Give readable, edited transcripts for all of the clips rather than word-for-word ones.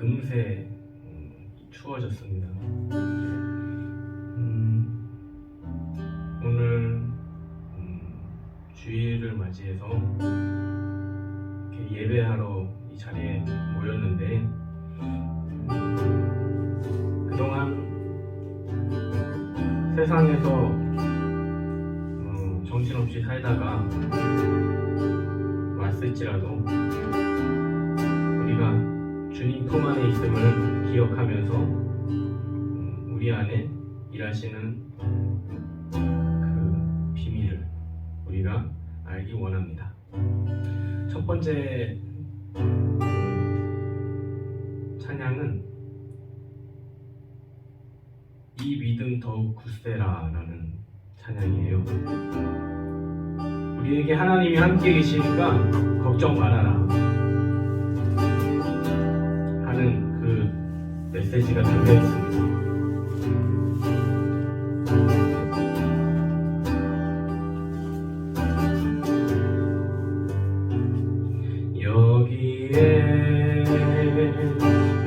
금세 추워졌습니다. 오늘 주일을 맞이해서 이렇게 예배하러 이 자리에 모였는데, 그동안 세상에서 정신없이 살다가 왔을지라도 우리가 주님 품 안에 있음을 기억하면서 우리 안에 일하시는 그 비밀을 우리가 알기 원합니다. 첫 번째 찬양은 이 믿음 더욱 굳세라 라는 찬양이에요. 우리에게 하나님이 함께 계시니까 걱정 말아라 하는 그 메시지가 담겨 있습니다. 여기에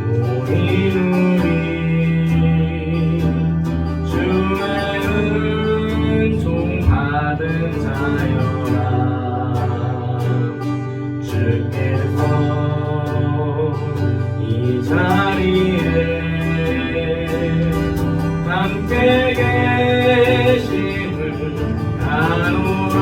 모인 우리 주의 은총 받은 자여라. 주께서 이 자리에 함께 계심을 아노라.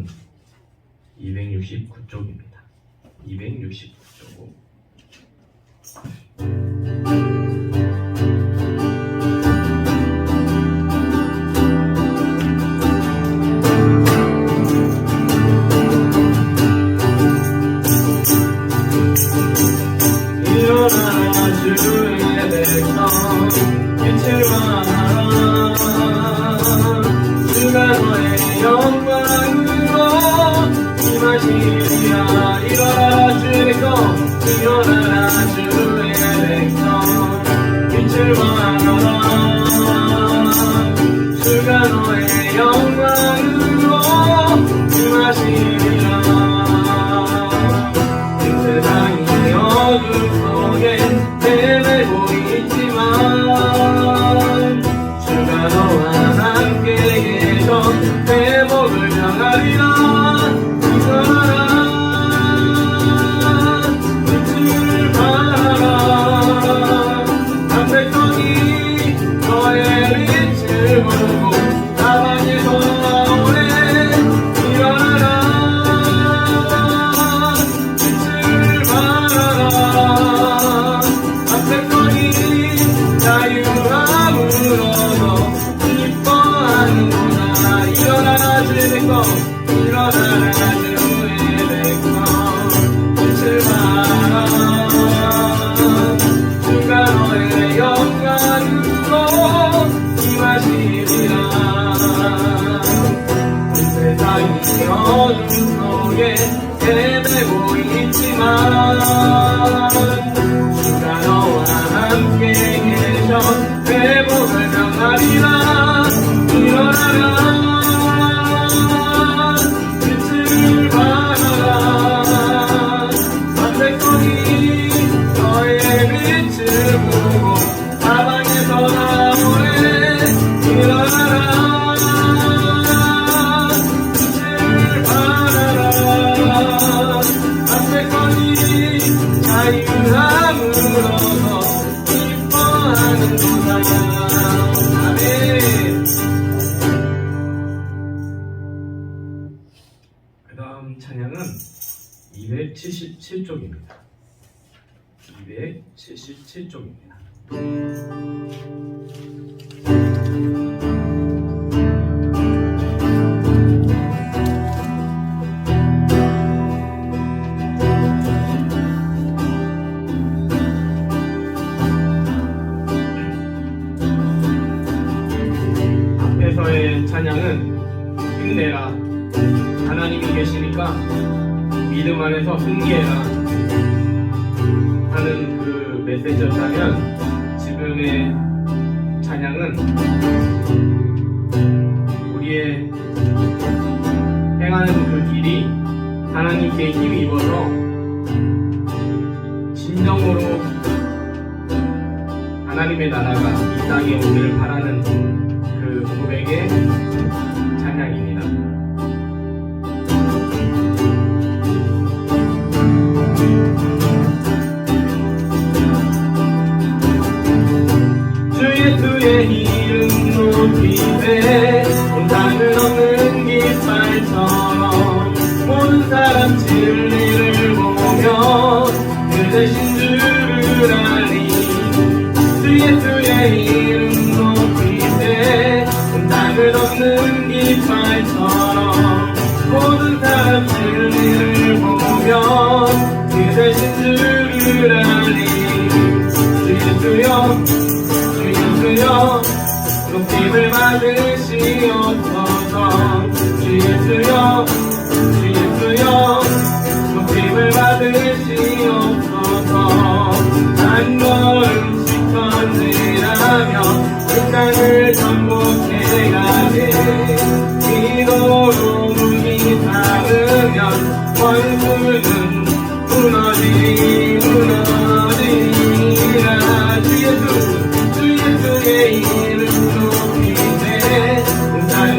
찬양은 269쪽입니다. 269쪽. 일어나 주의 백성 빛을 발하라. 주가 너의 영광으로 임하시리라. 일어나라 주의 백성, 일어나라 주의 백성 빛을 발하라. 주가 너의 영광으로 임하시리라. 세상이 어둠 속에 헤매고 있지만 주가 너와 함께 계셔 회복을 향하리라. 일어나라 빛을 발하라. 담백성이 너의 빛을 보고 사방에서 나오네. 일어나라 자유함으로서 기뻐하는구나. 일어나라 주의 백성, 일어나라 주의 백성 빛을 발하라. 주가 너의 영광으로 임하시리라. 세상이 어둠 속에 헤매고 있지만 주가 너와 함께 계셔 회복을 명하리라. 일어나라 빛을 발하라. 선택권이 너의 빛을 보고 사방에서 나오네. 일어나라 빛을 발하라. 선택권이 자유함으로서 기뻐하는구나. 아멘. 그 다음 찬양은 277쪽입니다. 277쪽입니다. 앞에서의 찬양은 힘내라, 하나님이 계시니까 믿음 안에서 승리해라 하는 그 메시지였다면, 지금의 찬양은 우리의 행하는 그 길이 하나님께 힘이 입어서 진정으로 하나님의 나라가 이 땅에 오기를 바라는 그 고백의 찬양입니다. 주 예수의 이름 높이되 온당을 없는 깃발처럼 모든 사람 진리를 보며 그 대신 주를 알리. 주 예수의 이름 높이되 온당을 없는 깃발처럼 모든 사람 진리를 보며 그 대신 주를 알리. 주 예수여 주 예수여 높임을 받으시옵소서. 주 예수여 주 예수여 높임을 받으시옵소서. 한 걸음씩 던지라며 그 땅을 정복해가네. 기도로 문이 닫으면 원수는 무너지리라. 주 예수의 이름 높이네 온당을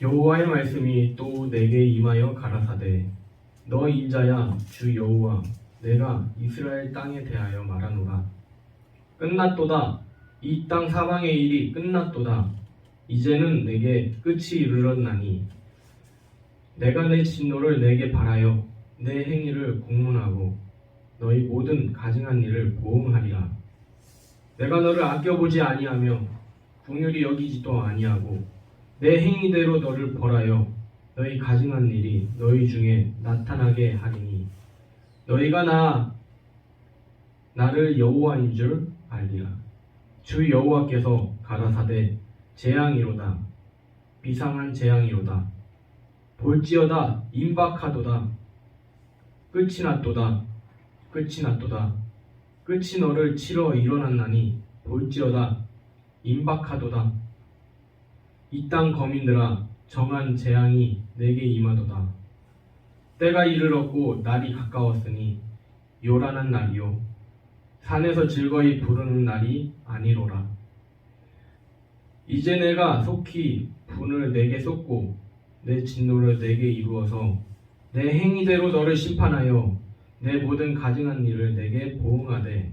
여호와의 말씀이 또 내게 임하여 가라사대 너 인자야 주 여호와 내가 이스라엘 땅에 대하여 말하노라. 끝났도다. 이 땅 사방의 일이 끝났도다. 이제는 내게 끝이 이르렀나니 내가 내 진노를 내게 발하여 내 행위를 공문하고 너희 모든 가증한 일을 보응하리라. 내가 너를 아껴보지 아니하며 긍휼히 여기지도 아니하고 내 행위대로 너를 벌하여 너희 가증한 일이 너희 중에 나타나게 하리니 너희가 나를 여호와인 줄 알리라. 주 여호와께서 가라사대 재앙이로다. 비상한 재앙이로다. 볼지어다 임박하도다. 끝이 났도다. 끝이 났도다. 끝이 너를 치러 일어났나니 볼지어다 임박하도다. 이 땅 거민들아 정한 재앙이 내게 임하도다. 때가 이르렀고 날이 가까웠으니 요란한 날이요 산에서 즐거이 부르는 날이 아니로라. 이제 내가 속히 분을 내게 쏟고 내 진노를 내게 이루어서 내 행위대로 너를 심판하여 내 모든 가증한 일을 내게 보응하되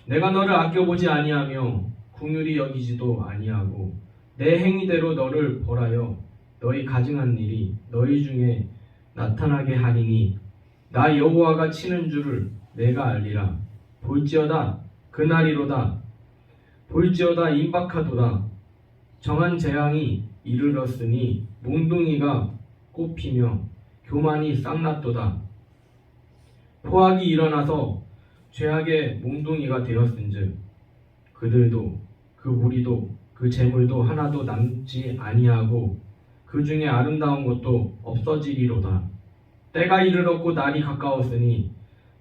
내가 너를 아껴보지 아니하며 긍휼히 여기지도 아니하고 내 행위대로 너를 벌하여 너희 가증한 일이 너희 중에 나타나게 하리니 나 여호와가 치는 줄을 내가 알리라. 볼지어다 그날이로다. 볼지어다 임박하도다. 정한 재앙이 이르렀으니 몽둥이가 꽃피며 교만이 싹났도다. 포악이 일어나서 죄악의 몽둥이가 되었은즉 그들도 그 무리도 그 재물도 하나도 남지 아니하고 그 중에 아름다운 것도 없어지리로다. 때가 이르렀고 날이 가까웠으니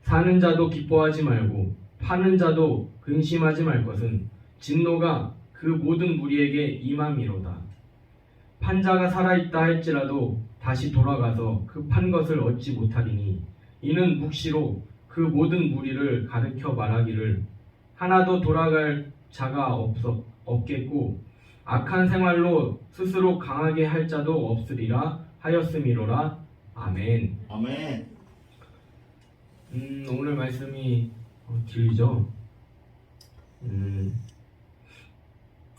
사는 자도 기뻐하지 말고 파는 자도 근심하지 말 것은 진노가 그 모든 무리에게 임함이로다. 판자가 살아있다 할지라도 다시 돌아가서 그 판 것을 얻지 못하리니 이는 묵시로 그 모든 무리를 가르쳐 말하기를 하나도 돌아갈 자가 없겠고 악한 생활로 스스로 강하게 할 자도 없으리라 하였음이로라. 아멘. 아멘. 오늘 말씀이 길죠.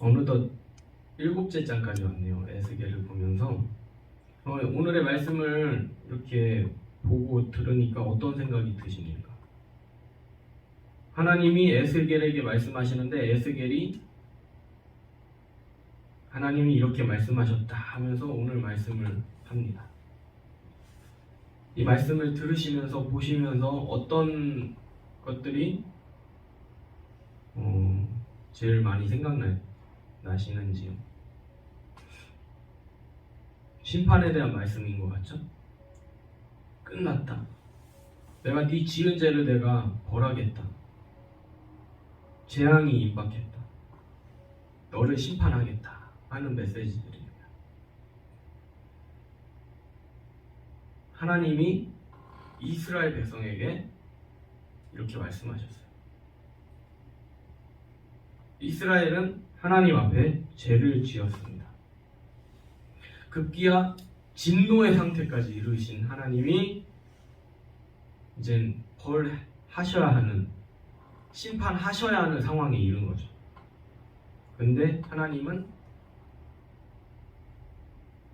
어느덧 7째 장까지 왔네요. 에스겔을 보면서 오늘의 말씀을 이렇게 보고 들으니까 어떤 생각이 드십니까? 하나님이 에스겔에게 말씀하시는데 에스겔이 하나님이 이렇게 말씀하셨다 하면서 오늘 말씀을 합니다. 이 말씀을 들으시면서 보시면서 어떤 것들이 제일 많이 생각나시는지요? 심판에 대한 말씀인 것 같죠? 끝났다. 내가 네 지은 죄를 내가 벌하겠다. 재앙이 임박했다. 너를 심판하겠다 하는 메시지들입니다. 하나님이 이스라엘 백성에게 이렇게 말씀하셨어요. 이스라엘은 하나님 앞에 죄를 지었습니다. 급기야 진노의 상태까지 이르신 하나님이 이젠 벌하셔야 하는, 심판하셔야 하는 상황에 이른 거죠. 근데 하나님은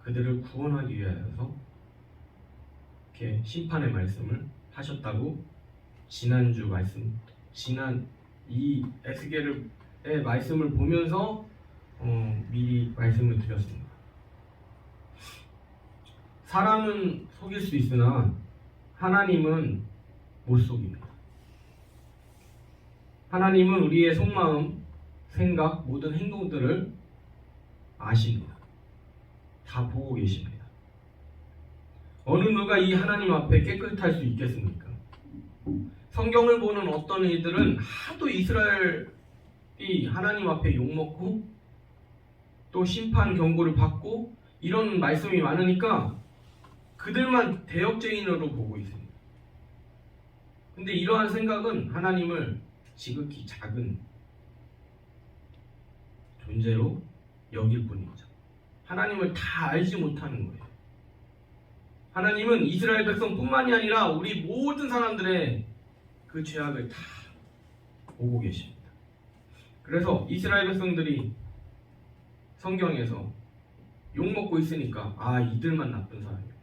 그들을 구원하기 위하여서 이렇게 심판의 말씀을 하셨다고 지난 이 에스겔의 말씀을 보면서 미리 말씀을 드렸습니다. 사람은 속일 수 있으나 하나님은 못 속입니다. 하나님은 우리의 속마음, 생각, 모든 행동들을 아십니다. 다 보고 계십니다. 어느 누가 이 하나님 앞에 깨끗할 수 있겠습니까? 성경을 보는 어떤 이들은 하도 이스라엘이 하나님 앞에 욕먹고 또 심판 경고를 받고 이런 말씀이 많으니까 그들만 대역죄인으로 보고 있습니다. 근데 이러한 생각은 하나님을 지극히 작은 존재로 여길 뿐이죠. 하나님을 다 알지 못하는 거예요. 하나님은 이스라엘 백성뿐만이 아니라 우리 모든 사람들의 그 죄악을 다 보고 계십니다. 그래서 이스라엘 백성들이 성경에서 욕먹고 있으니까 이들만 나쁜 사람이야.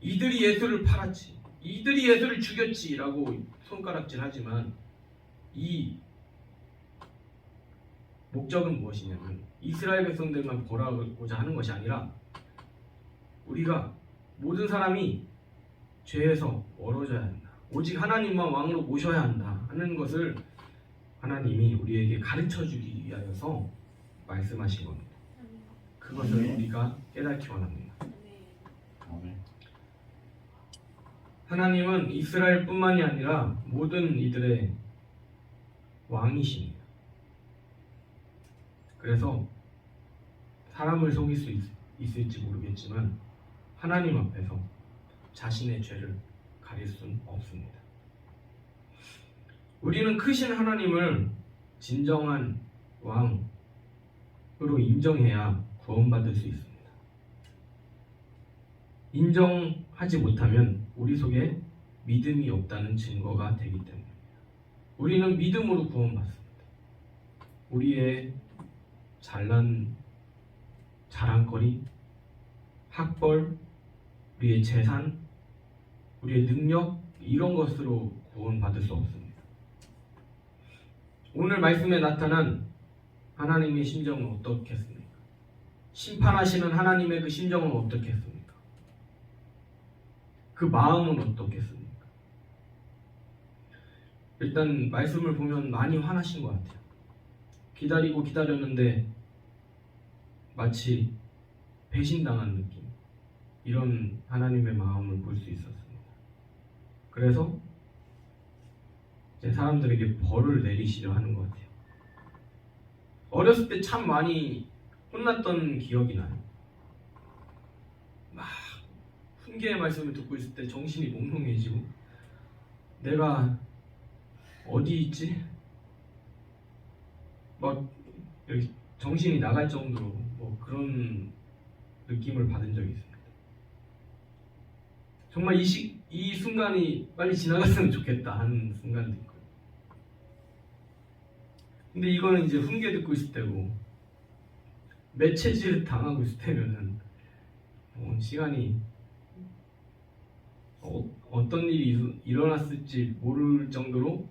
이들이 예수를 팔았지. 이들이 예수를 죽였지 라고 손가락질 하지만 이 목적은 무엇이냐면 이스라엘 백성들만 벌하고자 하는 것이 아니라 우리가 모든 사람이 죄에서 멀어져야 한다. 오직 하나님만 왕으로 모셔야 한다 하는 것을 하나님이 우리에게 가르쳐주기 위하여서 말씀하신 겁니다. 그것을 우리가 깨닫기 원합니다. 하나님은 이스라엘뿐만이 아니라 모든 이들의 왕이십니다. 그래서 사람을 속일 수 있을지 모르겠지만 하나님 앞에서 자신의 죄를 가릴 수는 없습니다. 우리는 크신 하나님을 진정한 왕으로 인정해야 구원받을 수 있습니다. 인정하지 못하면 우리 속에 믿음이 없다는 증거가 되기 때문입니다. 우리는 믿음으로 구원받습니다. 우리의 잘난 자랑거리, 학벌, 우리의 재산, 우리의 능력 이런 것으로 구원받을 수 없습니다. 오늘 말씀에 나타난 하나님의 심정은 어떻겠습니까? 심판하시는 하나님의 그 심정은 어떻겠습니까? 그 마음은 어떻겠습니까? 일단 말씀을 보면 많이 화나신 것 같아요. 기다리고 기다렸는데 마치 배신당한 느낌, 이런 하나님의 마음을 볼 수 있었습니다. 그래서 이제 사람들에게 벌을 내리시려 하는 것 같아요. 어렸을 때 참 많이 혼났던 기억이 나요. 막 훈계의 말씀을 듣고 있을 때 정신이 몽롱해지고 내가 어디 있지? 막 여기 정신이 나갈 정도로 뭐 그런 느낌을 받은 적이 있습니다. 정말 이 순간이 빨리 지나갔으면 좋겠다 하는 순간도 있고. 근데 이거는 이제 훈계 듣고 있을 때고 매체질 당하고 있을 때면은 시간이 어떤 일이 일어났을지 모를 정도로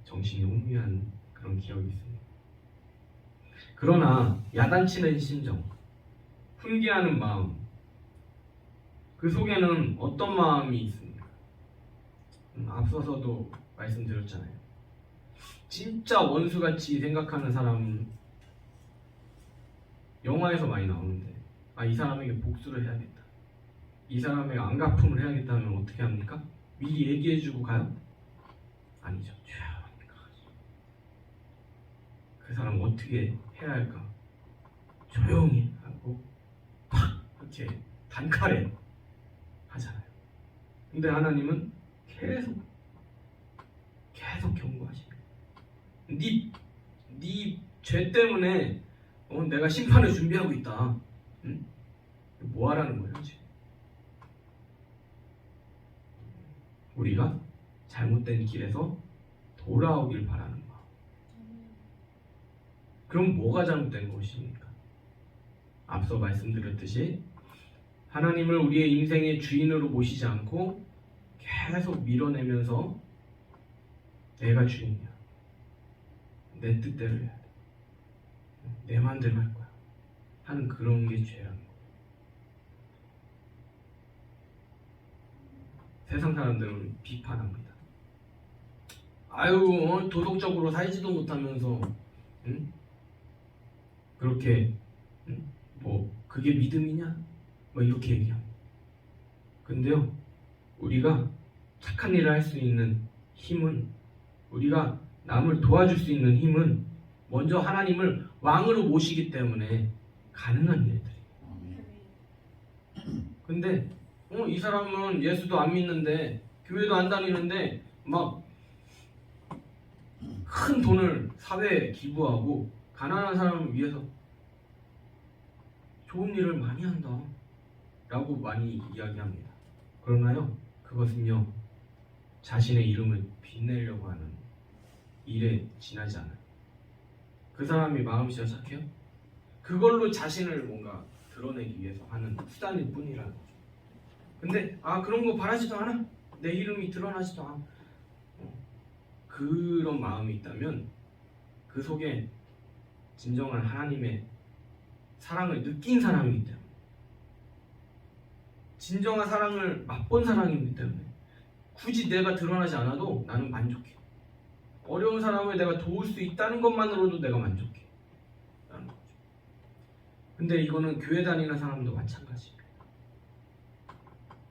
정신이 혼미한 그런 기억이 있습니다. 그러나 야단치는 심정, 훈계하는 마음, 그 속에는 어떤 마음이 있습니까? 앞서서도 말씀드렸잖아요. 진짜 원수같이 생각하는 사람은 영화에서 많이 나오는데 이 사람에게 복수를 해야겠다, 이 사람에게 안갚음을 해야겠다 하면 어떻게 합니까? 미리 얘기해주고 가요? 아니죠. 그 사람 어떻게 해야 할까? 조용히 하고 팍 이렇게 단칼에 하잖아요. 근데 하나님은 계속 경고하십니다. 네 죄 때문에 내가 심판을 준비하고 있다. 응? 뭐 하라는 거예요 지금? 우리가 잘못된 길에서 돌아오길 바라는 마음. 그럼 뭐가 잘못된 것입니까? 앞서 말씀드렸듯이 하나님을 우리의 인생의 주인으로 모시지 않고 계속 밀어내면서 내가 주인이야, 내 뜻대로 해야 돼, 내 마음대로 할 거야 하는 그런 게 죄라는 거예요. 세상 사람들은 비판합니다. 도덕적으로 살지도 못하면서 그렇게 뭐 그게 믿음이냐? 뭐 이렇게 얘기합니다. 근데요, 우리가 착한 일을 할 수 있는 힘은, 우리가 남을 도와줄 수 있는 힘은 먼저 하나님을 왕으로 모시기 때문에 가능한 일들이에요. 근데 이 사람은 예수도 안 믿는데 교회도 안 다니는데 막 큰 돈을 사회에 기부하고 가난한 사람을 위해서 좋은 일을 많이 한다 라고 많이 이야기합니다. 그러나요, 그것은요 자신의 이름을 빛내려고 하는 일에 지나지 않아요. 그 사람이 마음씨가 착해요? 그걸로 자신을 뭔가 드러내기 위해서 하는 수단일 뿐이라는 거죠. 근데 그런 거 바라지도 않아. 내 이름이 드러나지도 않아. 그런 마음이 있다면 그 속에 진정한 하나님의 사랑을 느낀 사람이기 때문에, 진정한 사랑을 맛본 사람이기 때문에 굳이 내가 드러나지 않아도 나는 만족해. 어려운 사람을 내가 도울 수 있다는 것만으로도 내가 만족해 라는 거죠. 근데 이거는 교회 다니는 사람도 마찬가지입니다.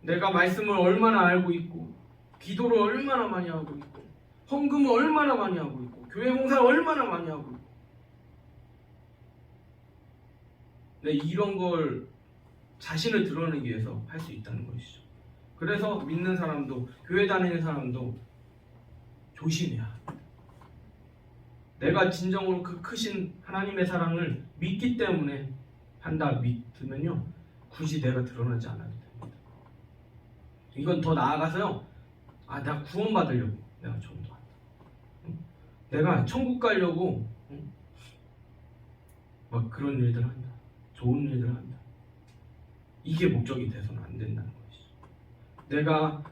내가 말씀을 얼마나 알고 있고, 기도를 얼마나 많이 하고 있고, 헌금을 얼마나 많이 하고 있고, 교회 봉사를 얼마나 많이 하고 있고, 네, 이런 걸 자신을 드러내기 위해서 할 수 있다는 것이죠. 그래서 믿는 사람도, 교회 다니는 사람도 조심해야 합니다. 내가 진정으로 그 크신 하나님의 사랑을 믿기 때문에 한다 믿으면요, 굳이 내가 드러나지 않아도 됩니다. 이건 더 나아가서요, 내가 구원받으려고 내가 전도한다, 내가 천국 가려고 막 그런 일들 한다, 좋은 일들 한다, 이게 목적이 돼서는 안 된다는 것이죠. 내가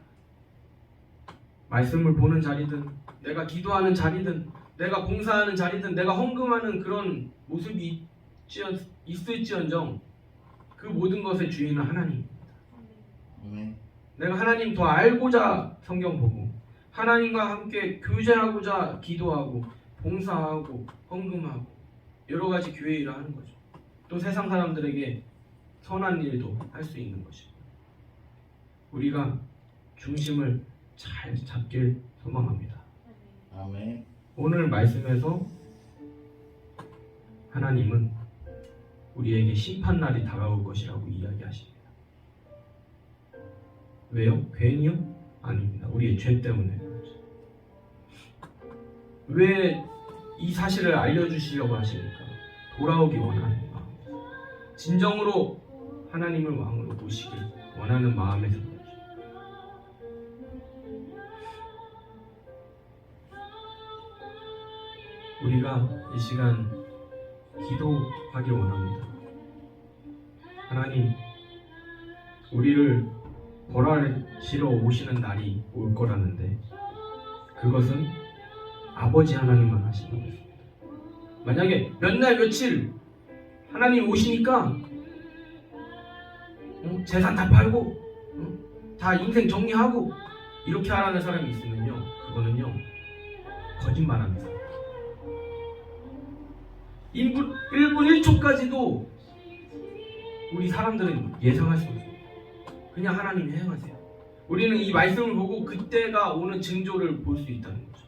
말씀을 보는 자리든, 내가 기도하는 자리든, 내가 봉사하는 자리든, 내가 헌금하는 그런 모습이 있을지언정 그 모든 것의 주인은 하나님입니다. 내가 하나님 더 알고자 성경 보고, 하나님과 함께 교제하고자 기도하고 봉사하고 헌금하고 여러 가지 교회 일을 하는 거죠. 또 세상 사람들에게 선한 일도 할 수 있는 것입니다. 우리가 중심을 잘 잡길 소망합니다. 아멘. 오늘 말씀에서 하나님은 우리에게 심판날이 다가올 것이라고 이야기하십니다. 왜요? 괜히요? 아닙니다. 우리의 죄 때문에 그렇죠. 왜 이 사실을 알려주시려고 하십니까? 돌아오기 원하는 마음, 진정으로 하나님을 왕으로 모시길 원하는 마음에서 그렇죠. 우리가 이 시간 기도하길 원합니다. 하나님, 우리를 벌하시러 오시는 날이 올 거라는데 그것은 아버지 하나님만 하시는 것입니다. 만약에 몇 날 며칠 하나님 오시니까 재산 다 팔고 다 인생 정리하고 이렇게 하라는 사람이 있으면요, 그거는요 거짓말합니다. 1분 1초까지도 우리 사람들은 예상할 수 없어요. 그냥 하나님이 행하세요. 우리는 이 말씀을 보고 그때가 오는 징조를 볼 수 있다는 거죠.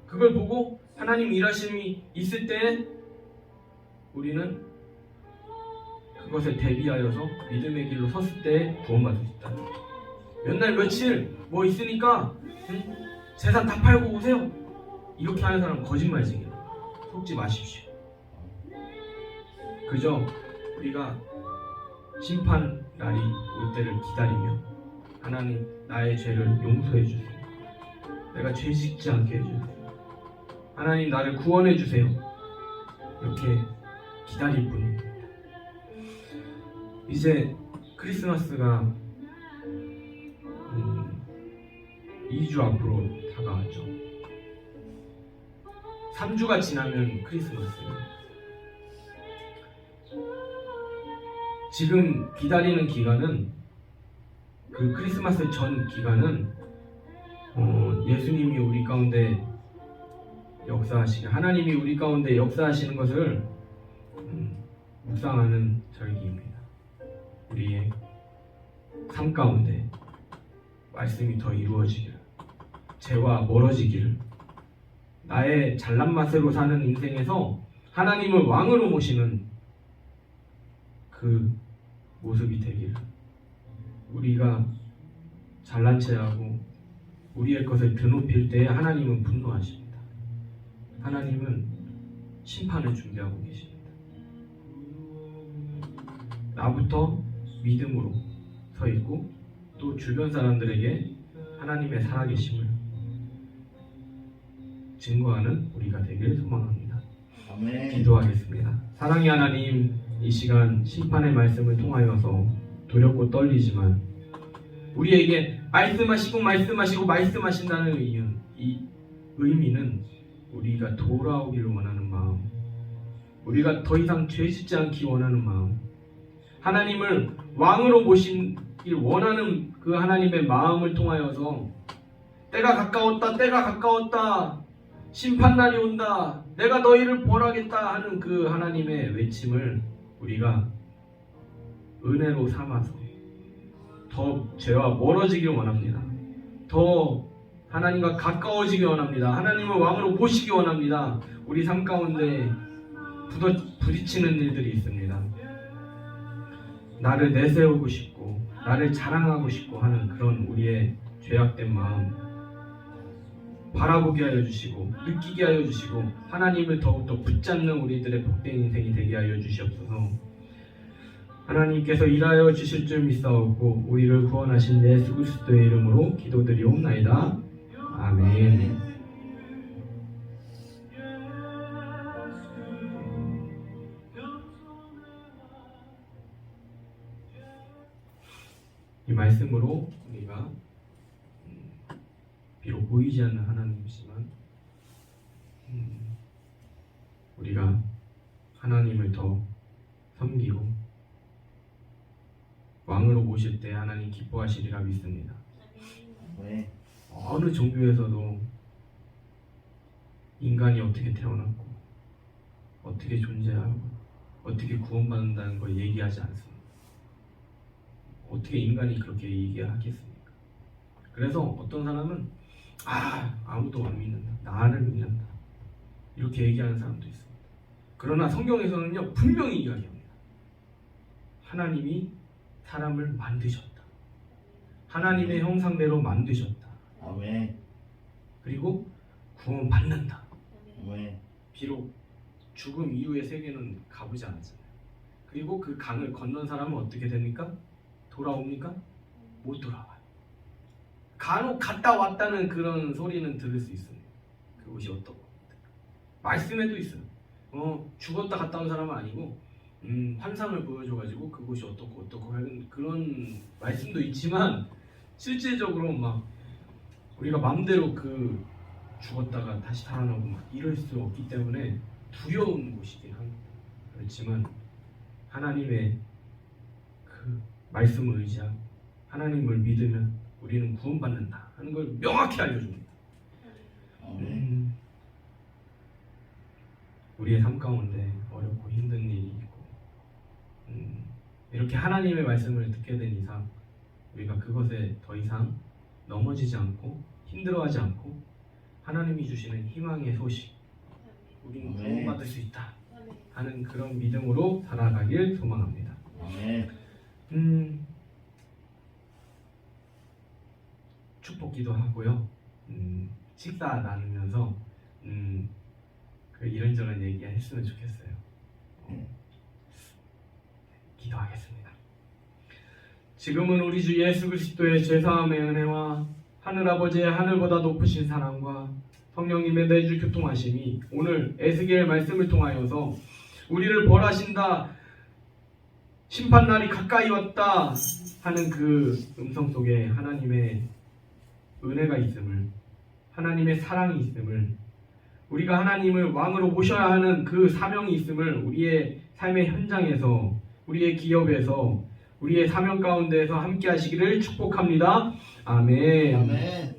그걸 보고 하나님 일하심이 있을 때 우리는 그것에 대비하여서 믿음의 길로 섰을 때 구원받을 수 있다는 거죠. 몇 날 며칠 뭐 있으니까 재산 다 팔고 오세요, 이렇게 하는 사람은 거짓말쟁이에요. 속지 마십시오. 그저 우리가 심판 날이 올 때를 기다리며 하나님, 나의 죄를 용서해 주세요. 내가 죄 짓지 않게 해주세요. 하나님, 나를 구원해 주세요. 이렇게 기다릴 뿐입니다. 이제 크리스마스가 2주 앞으로 다가왔죠. 3주가 지나면 크리스마스입니다. 지금 기다리는 기간은, 그 크리스마스 전 기간은 예수님이 우리 가운데 역사하시고 하나님이 우리 가운데 역사하시는 것을 묵상하는 절기입니다. 우리의 삶 가운데 말씀이 더 이루어지기를, 죄와 멀어지기를, 나의 잘난 맛으로 사는 인생에서 하나님을 왕으로 모시는 그 모습이 되기를, 우리가 잘난 체하고 우리의 것을 드높일 때에 하나님은 분노하십니다. 하나님은 심판을 준비하고 계십니다. 나부터 믿음으로 서 있고 또 주변 사람들에게 하나님의 살아계심을 증거하는 우리가 되길 소망합니다. 아멘. 기도하겠습니다. 사랑의 하나님, 이 시간 심판의 말씀을 통하여서 두렵고 떨리지만 우리에게 말씀하신다는 이 의미는 우리가 돌아오기를 원하는 마음, 우리가 더 이상 죄 짓지 않기 원하는 마음, 하나님을 왕으로 모시길 원하는 그 하나님의 마음을 통하여서 때가 가까웠다, 심판날이 온다, 내가 너희를 벌하겠다 하는 그 하나님의 외침을 우리가 은혜로 삼아서 더 죄와 멀어지길 원합니다. 더 하나님과 가까워지길 원합니다. 하나님을 왕으로 모시기 원합니다. 우리 삶 가운데 부딪히는 일들이 있습니다. 나를 내세우고 싶고 나를 자랑하고 싶고 하는 그런 우리의 죄악된 마음 바라보게 하여 주시고 느끼게 하여 주시고 하나님을 더욱더 붙잡는 우리들의 복된 인생이 되게 하여 주시옵소서. 하나님께서 일하여 주실 줄 믿사오고 우리를 구원하신 예수 그리스도의 이름으로 기도드리옵나이다. 아멘. 이 말씀으로 우리가 비록 보이지 않는 하나님이지만 우리가 하나님을 더 섬기고 왕으로 모실 때 하나님 기뻐하시리라 믿습니다. 네. 어느 종교에서도 인간이 어떻게 태어났고 어떻게 존재하고 어떻게 구원받는다는 걸 얘기하지 않습니다. 어떻게 인간이 그렇게 얘기하겠습니까? 그래서 어떤 사람은 아무도 안 믿는다, 나를 믿는다 이렇게 얘기하는 사람도 있습니다. 그러나 성경에서는요 분명히 이야기합니다. 하나님이 사람을 만드셨다. 하나님의 형상대로 만드셨다. 아멘. 그리고 구원받는다. 아멘. 비록 죽음 이후의 세계는 가보지 않았잖아요. 그리고 그 강을 건넌 사람은 어떻게 됩니까? 돌아옵니까? 못 돌아와요. 간혹 갔다 왔다는 그런 소리는 들을 수 있습니다. 그것이 어떻고 말씀에도 있어요. 죽었다 갔다 온 사람은 아니고 환상을 보여줘가지고 그것이 어떻고 하는 그런 말씀도 있지만 실제적으로 막 우리가 마음대로 그 죽었다가 다시 살아나고 막 이럴 수 없기 때문에 두려운 곳이긴 합니다. 그렇지만 하나님의 그 말씀을 의지하고 하나님을 믿으면 우리는 구원받는다 하는 걸 명확히 알려줍니다. 우리의 삶 가운데 어렵고 힘든 일이 있고 이렇게 하나님의 말씀을 듣게 된 이상 우리가 그것에 더 이상 넘어지지 않고 힘들어하지 않고 하나님이 주시는 희망의 소식 우리는 구원받을 수 있다 하는 그런 믿음으로 살아가길 소망합니다. 축복기도 하고요. 식사 나누면서 그 이런저런 얘기 했으면 좋겠어요. 기도하겠습니다. 지금은 우리 주 예수 그리스도의 죄사함의 은혜와 하늘아버지의 하늘보다 높으신 사랑과 성령님의 내주 교통하심이 오늘 에스겔 말씀을 통하여서 우리를 벌하신다, 심판날이 가까이 왔다 하는 그 음성 속에 하나님의 은혜가 있음을, 하나님의 사랑이 있음을, 우리가 하나님을 왕으로 모셔야 하는 그 사명이 있음을 우리의 삶의 현장에서, 우리의 기업에서, 우리의 사명 가운데에서 함께 하시기를 축복합니다. 아멘. 아멘.